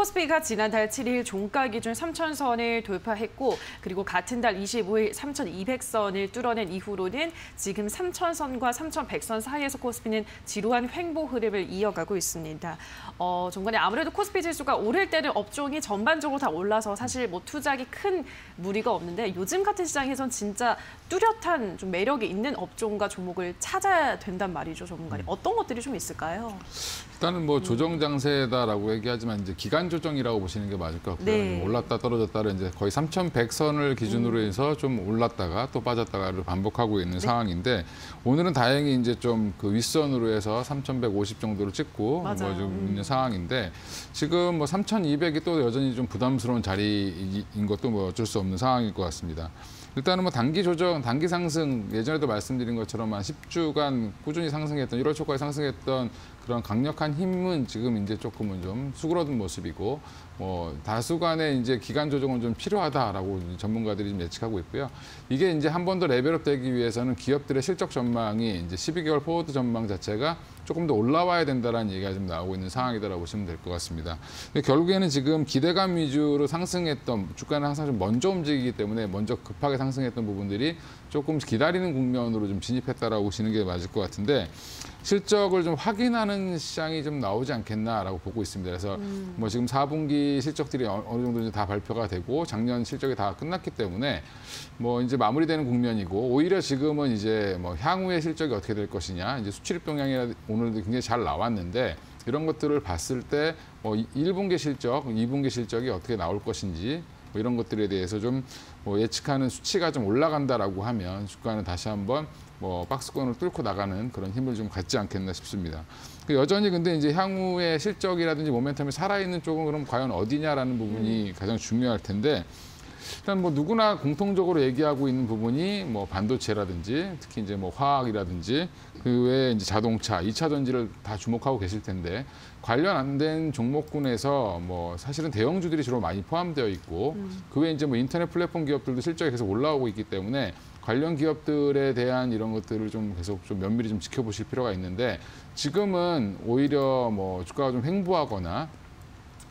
코스피가 지난달 7일 종가 기준 3,000선을 돌파했고 그리고 같은 달 25일 3,200선을 뚫어낸 이후로는 지금 3,000선과 3,100선 사이에서 코스피는 지루한 횡보 흐름을 이어가고 있습니다. 중간에 아무래도 코스피 지수가 오를 때는 업종이 전반적으로 다 올라서 사실 뭐 투자하기 큰 무리가 없는데 요즘 같은 시장에선 진짜 뚜렷한 좀 매력이 있는 업종과 종목을 찾아야 된단 말이죠, 전문가님. 어떤 것들이 좀 있을까요? 일단은 뭐 조정 장세다라고 얘기하지만 이제 기간 조정이라고 보시는 게 맞을 것 같고요. 네. 올랐다 떨어졌다를 이제 거의 3,100선을 기준으로 해서 좀 올랐다가 또 빠졌다가를 반복하고 있는 상황인데 오늘은 다행히 이제 좀 그 윗선으로 해서 3,150 정도로 찍고 뭐 좀 있는 상황인데 지금 뭐 3,200이 또 여전히 좀 부담스러운 자리인 것도 뭐 어쩔 수 없는 상황일 것 같습니다. 일단은 뭐 단기 조정, 단기 상승 예전에도 말씀드린 것처럼 한 10주간 꾸준히 상승했던 1월 초까지 상승했던 그런 강력한 힘은 지금 이제 조금은 좀 수그러든 모습이고 뭐 다수간의 이제 기간 조정은 좀 필요하다라고 전문가들이 좀 예측하고 있고요. 이게 이제 한 번 더 레벨업 되기 위해서는 기업들의 실적 전망이 이제 12개월 포워드 전망 자체가 조금 더 올라와야 된다라는 얘기가 좀 나오고 있는 상황이다라고 보시면 될 것 같습니다. 근데 결국에는 지금 기대감 위주로 상승했던 주가는 항상 좀 먼저 움직이기 때문에 먼저 급하게 상승했던 부분들이 조금 기다리는 국면으로 좀 진입했다라고 보시는 게 맞을 것 같은데 실적을 좀 확인하는 시장이 좀 나오지 않겠나라고 보고 있습니다. 그래서 뭐 지금 4분기 실적들이 어느 정도 이제 다 발표가 되고 작년 실적이 다 끝났기 때문에 뭐 이제 마무리되는 국면이고 오히려 지금은 이제 뭐 향후의 실적이 어떻게 될 것이냐 이제 수출입 동향이라 오늘도 굉장히 잘 나왔는데 이런 것들을 봤을 때 뭐 1분기 실적, 2분기 실적이 어떻게 나올 것인지 뭐 이런 것들에 대해서 좀 뭐 예측하는 수치가 좀 올라간다라고 하면 주가는 다시 한번 뭐 박스권을 뚫고 나가는 그런 힘을 좀 갖지 않겠나 싶습니다. 여전히 근데 이제 향후의 실적이라든지 모멘텀이 살아있는 쪽은 그럼 과연 어디냐라는 부분이 가장 중요할 텐데 일단 뭐 누구나 공통적으로 얘기하고 있는 부분이 뭐 반도체라든지 특히 이제 뭐 화학이라든지 그 외에 이제 자동차, 2차 전지를 다 주목하고 계실 텐데 관련 안 된 종목군에서 뭐 사실은 대형주들이 주로 많이 포함되어 있고 그 외에 이제 뭐 인터넷 플랫폼 기업들도 실적이 계속 올라오고 있기 때문에 관련 기업들에 대한 이런 것들을 좀 계속 좀 면밀히 좀 지켜보실 필요가 있는데 지금은 오히려 뭐 주가가 좀 횡보하거나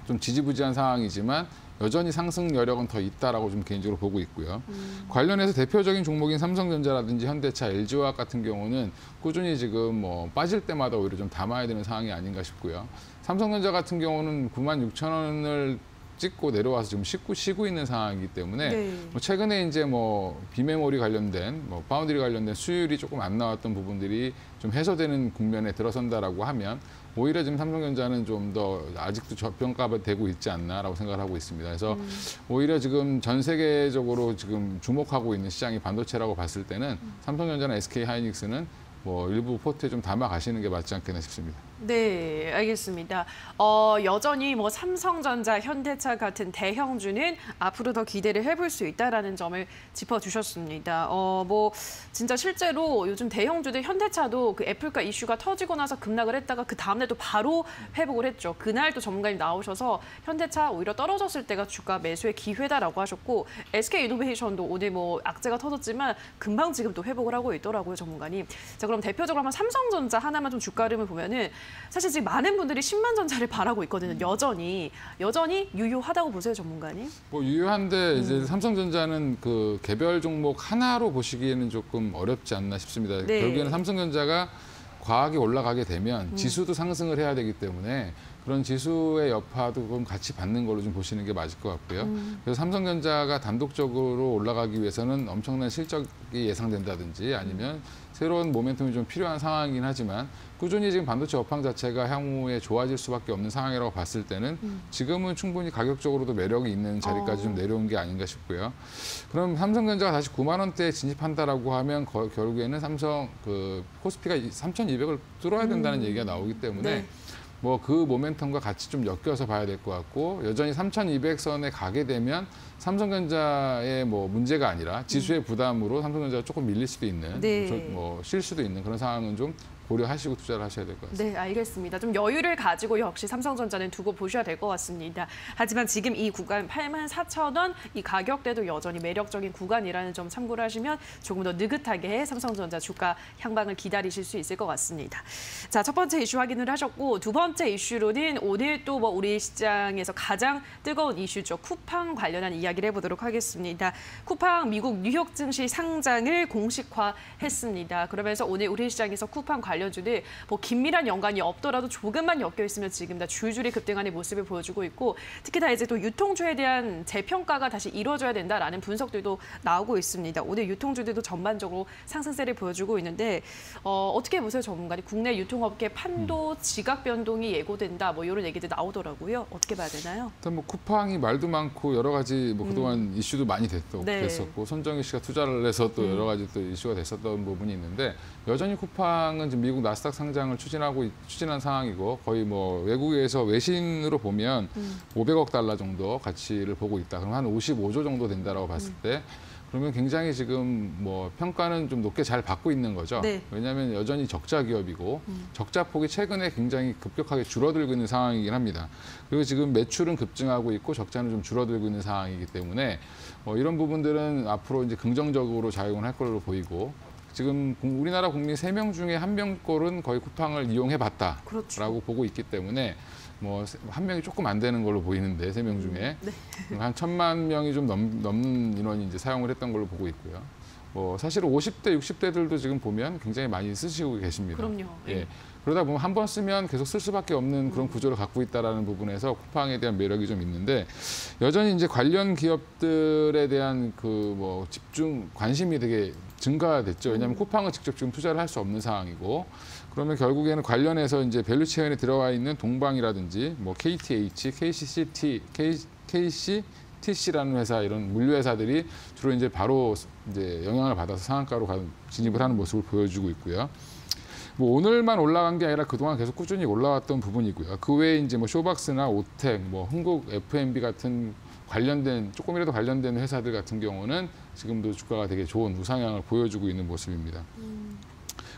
좀 지지부진한 상황이지만 여전히 상승 여력은 더 있다라고 좀 개인적으로 보고 있고요. 관련해서 대표적인 종목인 삼성전자라든지 현대차, LG화학 같은 경우는 꾸준히 지금 뭐 빠질 때마다 오히려 좀 담아야 되는 상황이 아닌가 싶고요. 삼성전자 같은 경우는 96,000원을 찍고 내려와서 지금 쉬고 있는 상황이기 때문에 뭐 최근에 이제 뭐 비메모리 관련된 뭐 파운드리 관련된 수율이 조금 안 나왔던 부분들이 좀 해소되는 국면에 들어선다라고 하면 오히려 지금 삼성전자는 좀 더 아직도 저평가가 되고 있지 않나라고 생각을 하고 있습니다. 그래서 오히려 지금 전 세계적으로 지금 주목하고 있는 시장이 반도체라고 봤을 때는 삼성전자나 SK하이닉스는 뭐 일부 포트에 좀 담아 가시는 게 맞지 않겠나 싶습니다. 네, 알겠습니다. 여전히 뭐 삼성전자, 현대차 같은 대형주는 앞으로 더 기대를 해볼 수 있다라는 점을 짚어주셨습니다. 뭐 진짜 실제로 요즘 대형주들 현대차도 그 애플과 이슈가 터지고 나서 급락을 했다가 그 다음날도 바로 회복을 했죠. 그날 또 전문가님 나오셔서 현대차 오히려 떨어졌을 때가 주가 매수의 기회다라고 하셨고 SK이노베이션도 오늘 뭐 악재가 터졌지만 금방 지금 또 회복을 하고 있더라고요, 전문가님. 자, 그럼 대표적으로 한번 삼성전자 하나만 좀 주가 흐름을 보면은 사실 지금 많은 분들이 10만 전자를 바라고 있거든요. 여전히 유효하다고 보세요, 전문가님? 뭐 유효한데 이제 삼성전자는 그 개별 종목 하나로 보시기에는 조금 어렵지 않나 싶습니다. 네. 결국에는 삼성전자가 과하게 올라가게 되면 지수도 상승을 해야 되기 때문에 그런 지수의 여파도 그럼 같이 받는 걸로 좀 보시는 게 맞을 것 같고요. 그래서 삼성전자가 단독적으로 올라가기 위해서는 엄청난 실적이 예상된다든지 아니면 새로운 모멘텀이 좀 필요한 상황이긴 하지만 꾸준히 지금 반도체 업황 자체가 향후에 좋아질 수밖에 없는 상황이라고 봤을 때는 지금은 충분히 가격적으로도 매력이 있는 자리까지 좀 내려온 게 아닌가 싶고요. 그럼 삼성전자가 다시 9만 원대에 진입한다라고 하면 결국에는 삼성 그 코스피가 3,200을 뚫어야 된다는 얘기가 나오기 때문에 뭐 그 모멘텀과 같이 좀 엮여서 봐야 될 것 같고 여전히 3,200선에 가게 되면 삼성전자의 뭐 문제가 아니라 지수의 부담으로 삼성전자가 조금 밀릴 수도 있는 뭐 쉴 수도 있는 그런 상황은 좀 고려하시고 투자를 하셔야 될 것 같습니다. 네, 알겠습니다. 좀 여유를 가지고 역시 삼성전자는 두고 보셔야 될 것 같습니다. 하지만 지금 이 구간 84,000원 이 가격대도 여전히 매력적인 구간이라는 점 참고를 하시면 조금 더 느긋하게 삼성전자 주가 향방을 기다리실 수 있을 것 같습니다. 자, 첫 번째 이슈 확인을 하셨고 두 번째 이슈로는 오늘 또 뭐 우리 시장에서 가장 뜨거운 이슈죠. 쿠팡 관련한 이야기를 해보도록 하겠습니다. 쿠팡 미국 뉴욕 증시 상장을 공식화했습니다. 그러면서 오늘 우리 시장에서 쿠팡 관련주들 뭐 긴밀한 연관이 없더라도 조금만 엮여 있으면 지금 다 줄줄이 급등하는 모습을 보여주고 있고 특히 다 이제 또 유통주에 대한 재평가가 다시 이루어져야 된다라는 분석들도 나오고 있습니다. 오늘 유통주들도 전반적으로 상승세를 보여주고 있는데 어떻게 보세요, 전문가님? 국내 유통업계 판도 지각 변동이 예고된다, 뭐 이런 얘기도 나오더라고요. 어떻게 봐야 되나요? 일단 뭐 쿠팡이 말도 많고 여러 가지 뭐 그동안 이슈도 많이 네. 됐었고 손정희 씨가 투자를 해서 또 여러 가지 또 이슈가 됐었던 부분이 있는데 여전히 쿠팡은 지금 미국 나스닥 상장을 추진한 상황이고 거의 뭐 외국에서 외신으로 보면 500억 달러 정도 가치를 보고 있다. 그럼 한 55조 정도 된다라고 봤을 때 그러면 굉장히 지금 뭐 평가는 좀 높게 잘 받고 있는 거죠. 네. 왜냐하면 여전히 적자 기업이고 적자 폭이 최근에 굉장히 급격하게 줄어들고 있는 상황이긴 합니다. 그리고 지금 매출은 급증하고 있고 적자는 좀 줄어들고 있는 상황이기 때문에 이런 부분들은 앞으로 이제 긍정적으로 작용을 할 걸로 보이고 지금 우리나라 국민 3명 중에 1명꼴은 거의 쿠팡을 이용해봤다라고 그렇죠. 보고 있기 때문에 뭐 한 명이 조금 안 되는 걸로 보이는데 3명 중에 네. 한 1,000만 명이 좀 넘는 인원이 이제 사용을 했던 걸로 보고 있고요. 뭐 사실 50대, 60대들도 지금 보면 굉장히 많이 쓰시고 계십니다. 그럼요. 예. 그러다 보면 한 번 쓰면 계속 쓸 수밖에 없는 그런 구조를 갖고 있다라는 부분에서 쿠팡에 대한 매력이 좀 있는데 여전히 이제 관련 기업들에 대한 그 뭐 집중 관심이 되게 증가됐죠. 왜냐하면 쿠팡은 직접 지금 투자를 할 수 없는 상황이고 그러면 결국에는 관련해서 이제 밸류 체인에 들어와 있는 동방이라든지 뭐 KTH, KCTC라는 회사 이런 물류 회사들이 주로 이제 바로 이제 영향을 받아서 상한가로 진입을 하는 모습을 보여주고 있고요. 뭐 오늘만 올라간 게 아니라 그동안 계속 꾸준히 올라왔던 부분이고요. 그 외에 이제 뭐 쇼박스나 오텍, 뭐 흥국 F&B 같은 관련된 조금이라도 관련된 회사들 같은 경우는 지금도 주가가 되게 좋은 우상향을 보여주고 있는 모습입니다.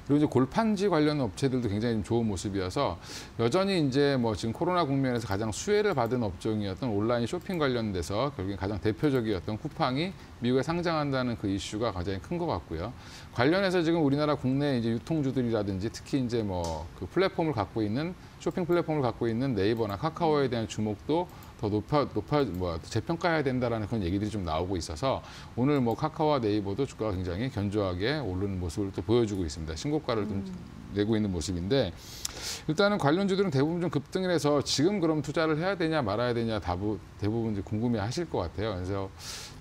그리고 이제 골판지 관련 업체들도 굉장히 좀 좋은 모습이어서 여전히 이제 뭐 지금 코로나 국면에서 가장 수혜를 받은 업종이었던 온라인 쇼핑 관련돼서 결국엔 가장 대표적이었던 쿠팡이 미국에 상장한다는 그 이슈가 가장 큰 것 같고요. 관련해서 지금 우리나라 국내 이제 유통주들이라든지 특히 이제 뭐 그 플랫폼을 갖고 있는 쇼핑 플랫폼을 갖고 있는 네이버나 카카오에 대한 주목도 더 재평가해야 된다라는 그런 얘기들이 좀 나오고 있어서 오늘 뭐 카카오와 네이버도 주가가 굉장히 견조하게 오르는 모습을 또 보여주고 있습니다. 신고가를 좀 내고 있는 모습인데 일단은 관련주들은 대부분 좀 급등을 해서 지금 그럼 투자를 해야 되냐 말아야 되냐 대부분 이제 궁금해하실 것 같아요. 그래서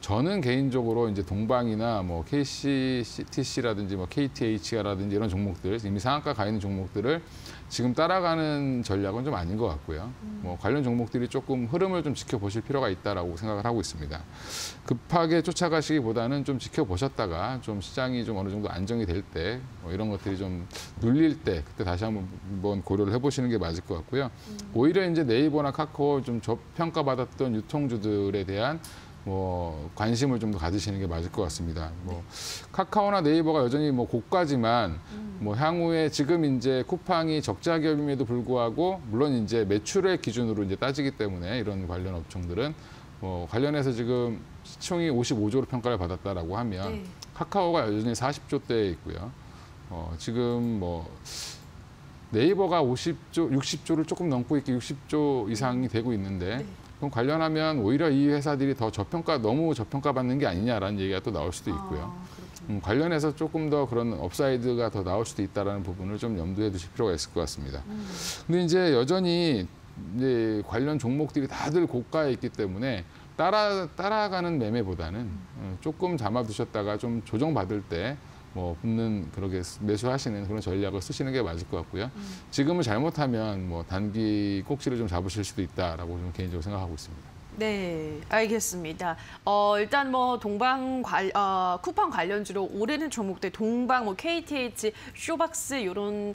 저는 개인적으로 이제 동방이나 뭐 KCTC라든지 뭐 KTH라든지 이런 종목들 이미 상한가 가 있는 종목들을 지금 따라가는 전략은 좀 아닌 것 같고요. 뭐 관련 종목들이 조금 흐름을 좀 지켜보실 필요가 있다라고 생각을 하고 있습니다. 급하게 쫓아가시기보다는 좀 지켜보셨다가 좀 시장이 좀 어느 정도 안정이 될 때 이런 것들이 좀 눌릴 때 그때 다시 한번 고려를 해보시는 게 맞을 것 같고요. 오히려 이제 네이버나 카카오 좀 저평가받았던 유통주들에 대한 뭐 관심을 좀 더 가지시는 게 맞을 것 같습니다. 뭐 카카오나 네이버가 여전히 뭐 고가지만 뭐 향후에 지금 이제 쿠팡이 적자 기업임에도 불구하고 물론 이제 매출의 기준으로 이제 따지기 때문에 이런 관련 업종들은 뭐 관련해서 지금 시총이 55조로 평가를 받았다라고 하면 네. 카카오가 여전히 40조대에 있고요. 지금 뭐 네이버가 50조, 60조를 조금 넘고 있게 60조 이상이 되고 있는데 네. 그럼 관련하면 오히려 이 회사들이 더 너무 저평가받는 게 아니냐라는 얘기가 또 나올 수도 있고요. 관련해서 조금 더 그런 업사이드가 더 나올 수도 있다는 부분을 좀 염두에 두실 필요가 있을 것 같습니다. 근데 이제 여전히 이제 관련 종목들이 다들 고가에 있기 때문에 따라가는 매매보다는 조금 담아두셨다가 좀 조정받을 때 뭐 붙는 그렇게 매수하시는 그런 전략을 쓰시는 게 맞을 것 같고요. 지금은 잘못하면 뭐 단기 꼭지를 좀 잡으실 수도 있다라고 좀 개인적으로 생각하고 있습니다. 네, 알겠습니다. 일단 뭐 쿠팡 관련주로 오르는 종목들, 동방, 뭐 KTH, 쇼박스 이런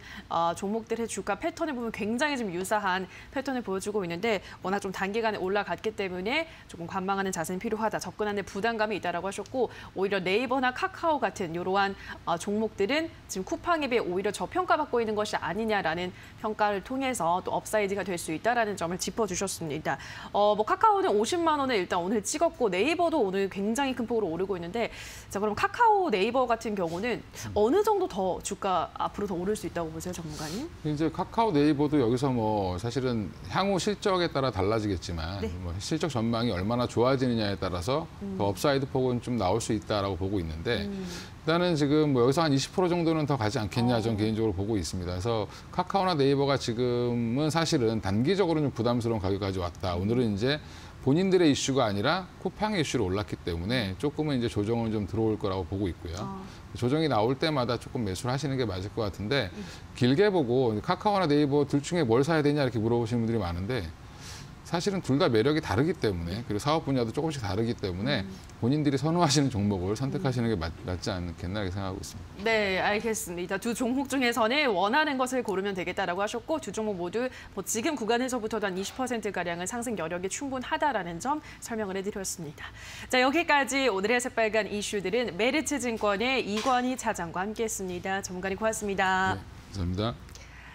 종목들의 주가 패턴을 보면 굉장히 좀 유사한 패턴을 보여주고 있는데 워낙 좀 단기간에 올라갔기 때문에 조금 관망하는 자세는 필요하다. 접근하는 부담감이 있다라고 하셨고 오히려 네이버나 카카오 같은 이러한 종목들은 지금 쿠팡에 비해 오히려 저평가받고 있는 것이 아니냐라는 평가를 통해서 또 업사이드가 될 수 있다라는 점을 짚어주셨습니다. 뭐 카카오는 50만 원을 일단 오늘 찍었고 네이버도 오늘 굉장히 큰 폭으로 오르고 있는데 자 그럼 카카오 네이버 같은 경우는 어느 정도 더 주가 앞으로 더 오를 수 있다고 보세요, 전문가님? 이제 카카오 네이버도 여기서 뭐 사실은 향후 실적에 따라 달라지겠지만 네. 뭐 실적 전망이 얼마나 좋아지느냐에 따라서 더 업사이드 폭은 좀 나올 수 있다라고 보고 있는데 일단은 지금 뭐 여기서 한 20% 정도는 더 가지 않겠냐 저는 개인적으로 보고 있습니다. 그래서 카카오나 네이버가 지금은 사실은 단기적으로는 부담스러운 가격까지 왔다. 오늘은 이제 본인들의 이슈가 아니라 쿠팡의 이슈로 올랐기 때문에 조금은 이제 조정은 좀 들어올 거라고 보고 있고요. 조정이 나올 때마다 조금 매수를 하시는 게 맞을 것 같은데 길게 보고 카카오나 네이버 둘 중에 뭘 사야 되냐 이렇게 물어보시는 분들이 많은데 사실은 둘 다 매력이 다르기 때문에 그리고 사업 분야도 조금씩 다르기 때문에 본인들이 선호하시는 종목을 선택하시는 게 맞지 않겠나 이렇게 생각하고 있습니다. 네, 알겠습니다. 두 종목 중에서는 원하는 것을 고르면 되겠다라고 하셨고 두 종목 모두 뭐 지금 구간에서부터도 한 20%가량은 상승 여력이 충분하다라는 점 설명을 해드렸습니다. 자, 여기까지 오늘의 새빨간 이슈들은 메리츠 증권의 이권희 차장과 함께했습니다. 전문가님 고맙습니다. 네, 감사합니다.